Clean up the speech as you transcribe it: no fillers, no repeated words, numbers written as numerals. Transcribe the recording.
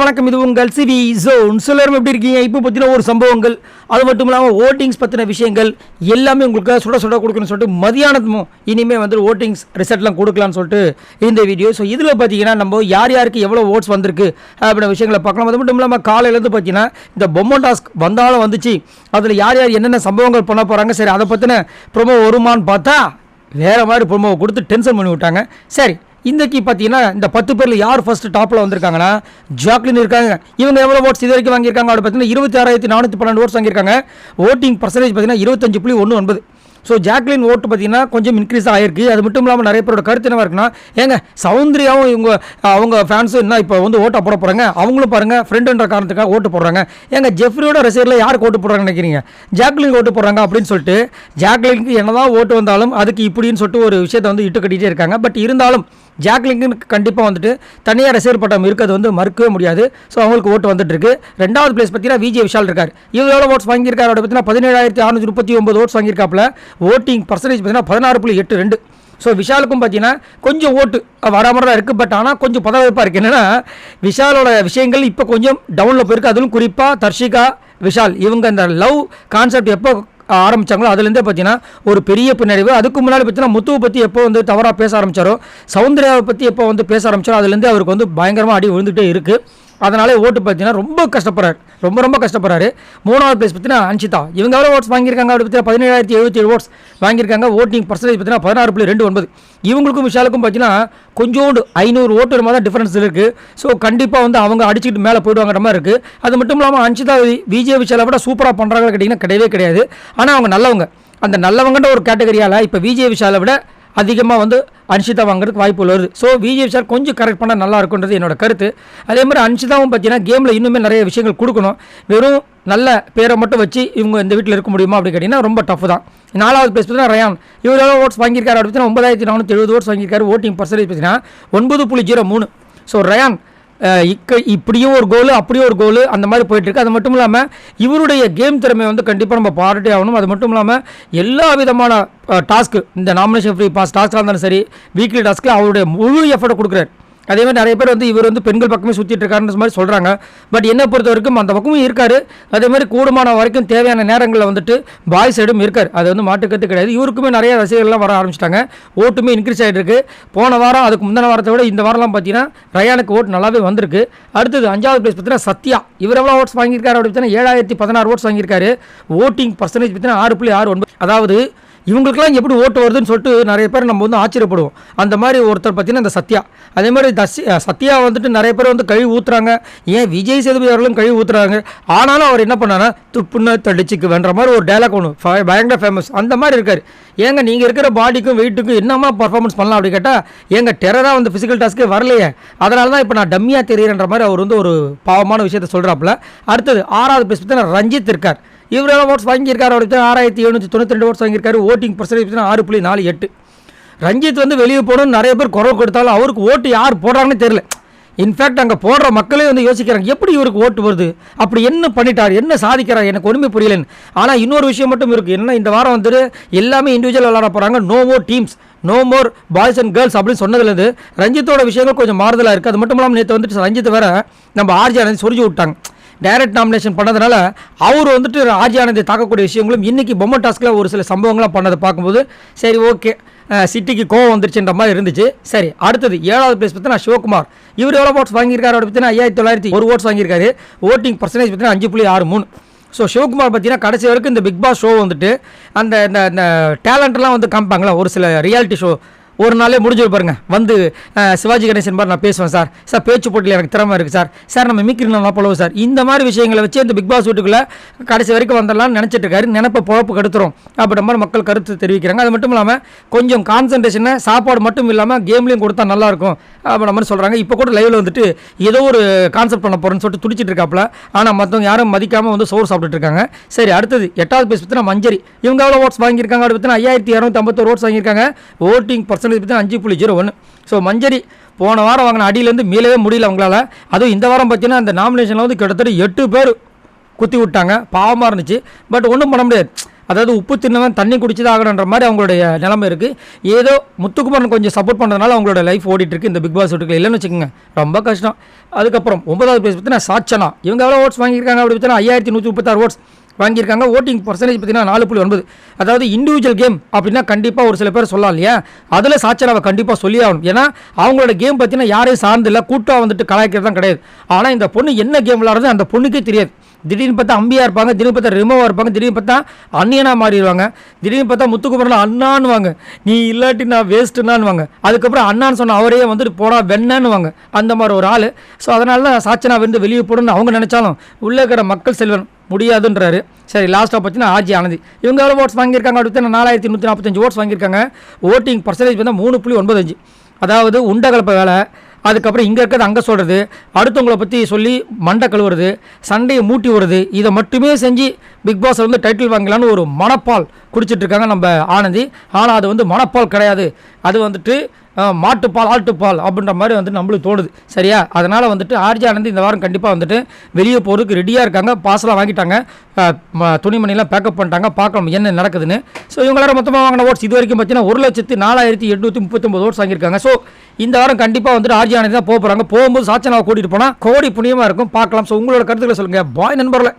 வணக்கம். இது உங்கள் சிவி ஜோன். எல்லாரும் எப்படி இருக்கீங்க? இப்போ பற்றின ஒரு சம்பவங்கள், அது மட்டும் இல்லாமல் ஓட்டிங்ஸ் பற்றின விஷயங்கள் எல்லாமே உங்களுக்கு சுட சுட கொடுக்கணும்னு சொல்லிட்டு மதியானமும் இனிமேல் வந்து ஓட்டிங்ஸ் ரிசல்ட்லாம் கொடுக்கலான்னு சொல்லிட்டு இந்த வீடியோ. ஸோ இதில் பார்த்தீங்கன்னா நம்ம யார் யாருக்கு எவ்வளோ ஓட்ஸ் வந்திருக்கு அப்படின்ற விஷயங்களை பார்க்கலாம். அது மட்டும் இல்லாமல் காலையிலேருந்து பார்த்தீங்கன்னா இந்த பொம்மை டாஸ்க் வந்தாலும் வந்துச்சு, அதில் யார் யார் என்னென்ன சம்பவங்கள் பண்ண போகிறாங்க, சரி அதை பற்றின ப்ரொமோ வருமானு பார்த்தா வேறு மாதிரி ப்ரொமோவை கொடுத்து டென்ஷன் பண்ணி விட்டாங்க. சரி, இன்றைக்கி பார்த்தீங்கன்னா இந்த 10 பேரில் யார் ஃபஸ்ட்டு டாப்பில் வந்திருக்காங்கன்னா ஜாக்லின் இருக்காங்க. இவங்க எவ்வளோ ஓட்ஸ் இது வரைக்கும் வாங்கியிருக்காங்க அப்படி பார்த்தீங்கன்னா 26,412 ஓட்ஸ் வாங்கியிருக்காங்க. ஓட்டிங் பர்சன்டேஜ் பார்த்தீங்கன்னா 25.19. ஸோ ஜாக்லின் ஓட்டு பார்த்தீங்கன்னா கொஞ்சம் இன்க்ரீஸ் ஆகிருக்கு. அது மட்டும் இல்லாமல் நிறைய பேரோட கருத்து என்ன இருக்குன்னா, ஏங்க சௌந்தர்யாவும் அவங்க ஃபேன்ஸும் என்ன இப்போ வந்து ஓட்டை போட போகிறாங்க, அவங்களும் பாருங்கள் ஃப்ரெண்டுன்ற காரணத்துக்காக ஓட்டு போடுறாங்க. ஏங்க ஜெஃப்ரியோட ரசிகரில் யாருக்கு ஓட்டு போடுறாங்கன்னு நினைக்கிறீங்க? ஜாக்லின் ஓட்டு போடுறாங்க அப்படின்னு சொல்லிட்டு ஜாக்லினுக்கு என்னதான் ஓட்டு வந்தாலும் அதுக்கு இப்படின்னு சொல்லிட்டு ஒரு விஷயத்தை வந்து இட்டு கட்டிகிட்டே இருக்காங்க. பட் இருந்தாலும் ஜாக்லினுக்கு கண்டிப்பாக வந்துட்டு தனியாக ரசிகர் பட்டம் இருக்கிறது வந்து மறுக்கவே முடியாது. ஸோ அவங்களுக்கு ஓட்டு வந்துட்டு இருக்கு. ரெண்டாவது பிளேஸ் பார்த்தீங்கன்னா விஜய் விஷால் இருக்கார். இவர் எவ்வளோ ஓட்ஸ் வாங்கியிருக்காரு அப்படி பார்த்தீங்கன்னா 17,639 ஓட்ஸ் வாங்கியிருக்காப்புல. ஓட்டிங் பர்சன்டேஜ் பார்த்தீங்கன்னா 16.82. ஸோ விஷாலுக்கும் பார்த்தீங்கன்னா கொஞ்சம் ஓட்டு வராமல் தான் இருக்குது. பட் ஆனால் கொஞ்சம் பதவிப்பாக இருக்குது. என்னென்னா விஷாலோட விஷயங்கள் இப்போ கொஞ்சம் டவுனில் போயிருக்கு. அதிலும் குறிப்பாக தர்ஷிகா விஷால் இவங்க இந்த லவ் கான்செப்ட் எப்போ ஆரம்பித்தாங்களோ அதுலேருந்தே பார்த்தீங்கன்னா ஒரு பெரிய பின்னடைவு. அதுக்கு முன்னாடி பார்த்தீங்கன்னா முத்துவை பற்றி எப்போ வந்து தவறாக பேச ஆரம்பித்தாரோ, சௌந்தர்யாவை பற்றி எப்போ வந்து பேச ஆரம்பித்தாரோ அதுலேருந்தே அவருக்கு வந்து பயங்கரமாக அடி விழுந்துகிட்டே இருக்குது. அதனாலே ஓட்டு பார்த்தீங்கன்னா ரொம்ப கஷ்டப்படுறாரு, ரொம்ப கஷ்டப்படுறாரு. மூணாவது பிளேஸ் பார்த்தீங்கன்னா அன்ஷிதா. இவங்க எவ்வளோ ஓட்ஸ் வாங்கியிருக்காங்க அப்படி பார்த்தீங்கன்னா 17,077 ஓட்ஸ் வாங்கியிருக்காங்க. ஓட்டிங் பர்சன்டேஜ் பார்த்தீங்கன்னா 16.29. இவங்களுக்கும் விஷாலுக்கும் பார்த்தீங்கன்னா கொஞ்சோண்டு 500 ஓட்டு மாதிரி தான் டிஃபரன்ஸ் இருக்குது. ஸோ கண்டிப்பாக வந்து அவங்க அடிச்சுட்டு மேலே போயிடுவாங்கிற மாதிரி இருக்குது. அது மட்டும் இல்லாமல் அன்ஷிதா விஜய் விஷாலை விட சூப்பராக பண்ணுறாங்க கேட்டிங்கன்னா கிடையவே கிடையாது. ஆனால் அவங்க நல்லவங்க. அந்த நல்லவங்கன்ற ஒரு கேட்டகரியால் இப்போ விஜய் விஷாலை விட அதிகமாக வந்து அன்ஷிதா வாங்குறதுக்கு வாய்ப்பு வருது. ஸோ விஜய் விஷால் கொஞ்சம் கரெக்ட் பண்ணால் நல்லா இருக்குன்றது என்னோட கருத்து. அதே மாதிரி அன்ஷிதாவும் பார்த்தீங்கன்னா கேமில் இன்னுமே நிறைய விஷயங்கள் கொடுக்கணும். வெறும் நல்ல பேரை மட்டும் வச்சு இவங்க இந்த வீட்டில் இருக்க முடியுமா அப்படி கேட்டிங்கன்னா ரொம்ப டஃப் தான். 4வது பிளேஸ் பார்த்தீங்கன்னா ரயான். இவர் எவ்வளோ ஓட்ஸ் வாங்கியிருக்காரு அப்படி பார்த்தீங்கன்னா 9,470 ஓட்ஸ் வாங்கியிருக்காரு. ஓட்டிங் பர்சன்டேஜ் பார்த்தீங்கன்னா 9.03. ஸோ ரயான் இப்படியும் ஒரு கோலு அப்படியும் ஒரு கோலு அந்த மாதிரி போயிட்டுருக்கு. அது மட்டும் இல்லாமல் இவருடைய கேம் திறமை வந்து கண்டிப்பாக நம்ம பாராட்டி ஆகணும். அது மட்டும் இல்லாமல் எல்லா விதமான டாஸ்க்கு, இந்த நாமினேஷன் ஃப்ரீ பாஸ் டாஸ்க்காக இருந்தாலும் சரி, வீக்லி டாஸ்க்கில் அவருடைய முழு எஃபர்ட்டை கொடுக்குறாரு. அதே மாதிரி நிறைய பேர் வந்து இவர் வந்து பெண்கள் பக்கமே சுற்றிட்டு இருக்காருன்ற மாதிரி சொல்கிறாங்க. பட் என்னை பொறுத்த வரைக்கும் அந்த பக்கமும் இருக்கார். அதே மாதிரி கூடுமான வரைக்கும் தேவையான நேரங்களில் வந்துட்டு பாய் சைடும் இருக்கார். அது வந்து மாட்டுக்கத்து கிடையாது. இவருக்குமே நிறைய ரசிகர்கள்லாம் வர ஆரம்பிச்சிட்டாங்க. ஓட்டுமே இன்க்ரீஸ் ஆகிட்டு இருக்கு. போன வாரம் அதுக்கு முந்தின வாரத்தை விட இந்த வாரம்லாம் பார்த்தீங்கன்னா ரயானுக்கு ஓட்டு நல்லாவே வந்திருக்கு. அடுத்தது 5வது பிளேஸ் பார்த்தீங்கன்னா சத்யா. இவர் எவ்வளோ ஓட்ஸ் வாங்கியிருக்காரு அப்படி பார்த்தீங்கன்னா 7,016 ஓட்ஸ் வாங்கியிருக்காரு. ஓட்டிங் பர்சன்டேஜ் பார்த்தீங்கன்னா 6.69. அதாவது இவங்களுக்குலாம் எப்படி ஓட்டு வருதுன்னு சொல்லிட்டு நிறைய பேர் நம்ம வந்து ஆச்சரியப்படுவோம். அந்த மாதிரி ஒருத்தர் பார்த்தீங்கன்னா இந்த சத்யா. அதே மாதிரி சத்யா வந்துட்டு நிறைய பேர் வந்து கழுவி ஊற்றுறாங்க. ஏன் விஜய் சேதுபதி அவர்களும் கழுவி ஊற்றுறாங்க. ஆனாலும் அவர் என்ன பண்ணானா துப்புன்னு தடிச்சுக்கு வேண்ட மாதிரி ஒரு டைலாக் ஒன்று பயங்கர ஃபேமஸ் அந்த மாதிரி இருக்கார். ஏங்க நீங்கள் இருக்கிற பாடிக்கும் வெயிட்டுக்கும் என்னமா பர்ஃபார்மன்ஸ் பண்ணலாம் அப்படி கேட்டால், ஏங்க டெரராக வந்து ஃபிசிக்கல் டாஸ்க்கே வரலையே, அதனால தான் இப்போ நான் டம்மியாக தெரியுறன்ற மாதிரி அவர் வந்து ஒரு பாவமான விஷயத்தை சொல்கிறாப்புல. அடுத்தது 6வது பிளேஸ் பார்த்தீங்கன்னா ரஞ்சித் இருக்கார். இவர் எவ்வளோ ஓட்ஸ் வாங்கியிருக்காரு அப்படி 6,792 ஓட்ஸ் வாங்கியிருக்காரு. Voting percentage 6.48. ரஞ்சித் வந்து வெளியே போகணும்னு நிறைய பேர் குரல் கொடுத்தாலும் அவருக்கு ஓட்டு யார் போடுறாங்கன்னு தெரியல. இன்ஃபேக்ட் அங்கே போடுற மக்களே வந்து யோசிக்கிறாங்க எப்படி இவருக்கு ஓட்டு வருது, அப்படி என்ன பண்ணிட்டார், என்ன சாதிக்கிறார், எனக்கு ஒன்றுமே புரியலன்னு. ஆனால் இன்னொரு விஷயம் மட்டும் இருக்குது. என்ன, இந்த வாரம் வந்துட்டு எல்லாமே இண்டிவிஜுவல் விளாட போகிறாங்க. No more teams, no more boys and girls அப்படின்னு சொன்னதுலேருந்து ரஞ்சித்தோட விஷயங்கள் கொஞ்சம் மாறுதலாக இருக்குது. அது மட்டும் இல்லாமல் நேற்று வந்துட்டு ரஞ்சித் வேற நம்ம ஆர்ஜி ஆனந்த் சொரிஞ்சு விட்டாங்க. டைரக்ட் நாமினேஷன் பண்ணதுனால அவர் வந்துட்டு ஆர்ஜி ஆனந்தை தாக்கக்கூடிய விஷயங்களும் இன்றைக்கி பொம்மை டாஸ்கில் ஒரு சில சம்பவங்களாம் பண்ணதை பார்க்கும்போது சரி ஓகே சிட்டிக்கு கோவம் வந்துருச்சுன்ற மாதிரி இருந்துச்சு. சரி, அடுத்தது 7வது பிளேஸ் பார்த்தீங்கன்னா சிவகுமார். இவர் எவ்வளோ ஓட்ஸ் வாங்கியிருக்காரு அப்படி பார்த்தீங்கன்னா 5,901 ஓட்ஸ் வாங்கியிருக்காரு. ஓட்டிங் பர்சன்டேஜ் பார்த்தீங்கன்னா 5.63. ஸோ சிவகுமார் பார்த்தீங்கன்னா கடைசி வரைக்கும் இந்த பிக் பாஸ் ஷோ வந்துட்டு அந்த இந்த டேலண்ட்லாம் வந்து காமிப்பாங்களா ஒரு சில ரியாலிட்டி ஷோ, ஒரு நாளே முடிஞ்சு பாருங்க வந்து சிவாஜி கணேசன் மாதிரி நான் பேசுவேன் சார் பேச்சு போட்டியில் எனக்கு திறமை இருக்குது சார் நம்ம மிக்ரி நல்லா போலவும் சார், இந்த மாதிரி விஷயங்களை வச்சு இந்த பிக் பாஸ் வீட்டுக்குள்ளே கடைசி வரைக்கும் வந்துடலாம்னு நினச்சிட்டு இருக்காரு. நினைப்ப பொழப்பு கெடுத்துரும் அப்படின்ற மாதிரி மக்கள் கருத்து தெரிவிக்கிறாங்க. அது மட்டும் இல்லாமல் கொஞ்சம் கான்சன்ட்ரேஷனை சாப்பாடு மட்டும் இல்லாமல் கேம்லேயும் கொடுத்தா நல்லாயிருக்கும் அப்படின்ற மாதிரி சொல்கிறாங்க. இப்போ கூட லைவில் வந்துட்டு ஏதோ ஒரு கான்செப்ட் பண்ண போகிறேன்னு சொல்லிட்டு துடிச்சிட்டு இருக்காப்புல. ஆனால் மற்றவங்க யாரும் மதிக்காமல் வந்து சோறு சாப்பிட்டுட்டு இருக்காங்க. சரி, அடுத்தது 8வது பிளேஸ் பார்த்தீங்கன்னா மஞ்சரி. இவங்க எவ்வளோ ஓட்ஸ் வாங்கியிருக்காங்க அப்படி பார்த்தீங்கன்னா 5,251 ஓட்ஸ் வாங்கியிருக்காங்க. ஓட்டிங் பர்சன்டேஜ் பார்த்தீங்கன்னா 5.01. ஸோ மஞ்சரி போன வாரம் வாங்கின அடியிலேருந்து மீளவே முடியல அவங்களால. அதுவும் இந்த வாரம் பார்த்தீங்கன்னா அந்த நாமினேஷனில் வந்து கிட்டத்தட்ட 8 பேர் குத்தி விட்டாங்க. பாவமாக இருந்துச்சு. பட் ஒன்றும் பண்ண முடியாது. அதாவது உப்பு தின்னவன் தண்ணி குடிச்சுதான் ஆகணுன்ற மாதிரி அவங்களுடைய நிலைமை இருக்குது. ஏதோ முத்துக்குமரன் கொஞ்சம் சப்போர்ட் பண்ணுறதுனால அவங்களோட லைஃப் ஓடிட்டுருக்கு இந்த பிக் பாஸ் வீட்டுக்கு. இல்லைன்னு வச்சுக்கோங்க ரொம்ப கஷ்டம். அதுக்கப்புறம் 9வது பிளேஸ் பார்த்தீங்கன்னா சாச்சனா. இவங்க எவ்வளோ ஓட்ஸ் வாங்கியிருக்காங்க அப்படி பார்த்தீங்கன்னா 5136 ஓட்ஸ் வாங்கியிருக்காங்க. ஓட்டிங் பர்சன்டேஜ் பார்த்தீங்கன்னா 4.9. அதாவது இண்டிவிஜுவல் கேம் அப்படின்னா கண்டிப்பாக ஒரு சில பேர் சொல்லலாம் இல்லையா, அதில் சாச்சனாவை கண்டிப்பாக சொல்லி ஆகணும். ஏன்னா அவங்களோட கேம் பார்த்தீங்கன்னா யாரையும் சார்ந்து இல்லை, கூட்டம் வந்துட்டு கலாய்க்கிறது தான் கிடையாது. ஆனால் இந்த பொண்ணு என்ன கேம் விளாடுறது அந்த பொண்ணுக்கே தெரியாது. திடீர்னு பார்த்தா அம்பியாக இருப்பாங்க, திடீர்னு பார்த்தா ரிமோவாக இருப்பாங்க, திடீர்னு பார்த்தா அன்னியனாக மாறிடுவாங்க, திடீர்னு பார்த்தா முத்துக்குமரன் அண்ணான்னுவாங்க, நீ இல்லாட்டி நான் வேஸ்ட்டுன்னான்னுவாங்க. அதுக்கப்புறம் அண்ணான்னு சொன்ன அவரையே வந்துட்டு போடா வெண்ணன்னுவாங்க. அந்த மாதிரி ஒரு ஆள். ஸோ அதனால தான் சாச்சனா வந்து வெளியே போடணும்னு அவங்க நினச்சாலும் உள்ளே இருக்கிற மக்கள் செல்வன் முடியாதுன்றாரு. சரி, லாஸ்ட்டாக பார்த்தீங்கன்னா ஆர்ஜி ஆனந்தி. இவங்க எவ்வளோ ஓட்ஸ் வாங்கியிருக்காங்க அடுத்து 4145 ஓட்ஸ் வாங்கியிருக்காங்க. ஓட்டிங் பர்சன்டேஜ் வந்து 3.95. அதாவது உண்டகலப்ப வேலை, அதுக்கப்புறம் இங்கே இருக்கிறது அங்கே சொல்கிறது, அடுத்தவங்களை பற்றி சொல்லி மண்டை கழுவுறது, சண்டையை மூட்டி விடுறது, இதை மட்டுமே செஞ்சு பிக் பாஸ் வந்து டைட்டில் வாங்கலான்னு ஒரு மனப்பால் குடிச்சிட்ருக்காங்க நம்ம ஆனந்தி. ஆனால் அது வந்து மனப்பால் கிடையாது, அது வந்துட்டு மாட்டுப்பால் ஆட்டுப்பால் அப்படின்ற மாதிரி வந்துட்டு நம்மளுக்கு தோணுது. சரியா? அதனால் வந்துட்டு ஆர்ஜி ஆனந்தி இந்த வாரம் கண்டிப்பாக வந்துட்டு வெளியே போகிறதுக்கு ரெடியாக இருக்காங்க. பாஸ்லாம் வாங்கிட்டாங்க, துணிமணிலாம் பேக்கப் பண்ணிட்டாங்க. பார்க்கலாம் என்ன நடக்குதுன்னு. ஸோ இவங்களார மொத்தமாக வாங்கின ஓட்ஸ் இது வரைக்கும் பார்த்தீங்கன்னா 1,4839 ஓட்ஸ் வாங்கியிருக்காங்க. ஸோ இந்த வாரம் கண்டிப்பாக வந்துட்டு ஆர்ஜி ஆனந்தி தான் போக போகிறாங்க. போகும்போது சாச்சனாவை கூட்டிகிட்டு போனால் கோடி புண்ணியமாக இருக்கும். பார்க்கலாம். ஸோ உங்களோட கருத்துக்களை சொல்லுங்கள். பாய் நண்பர்களே.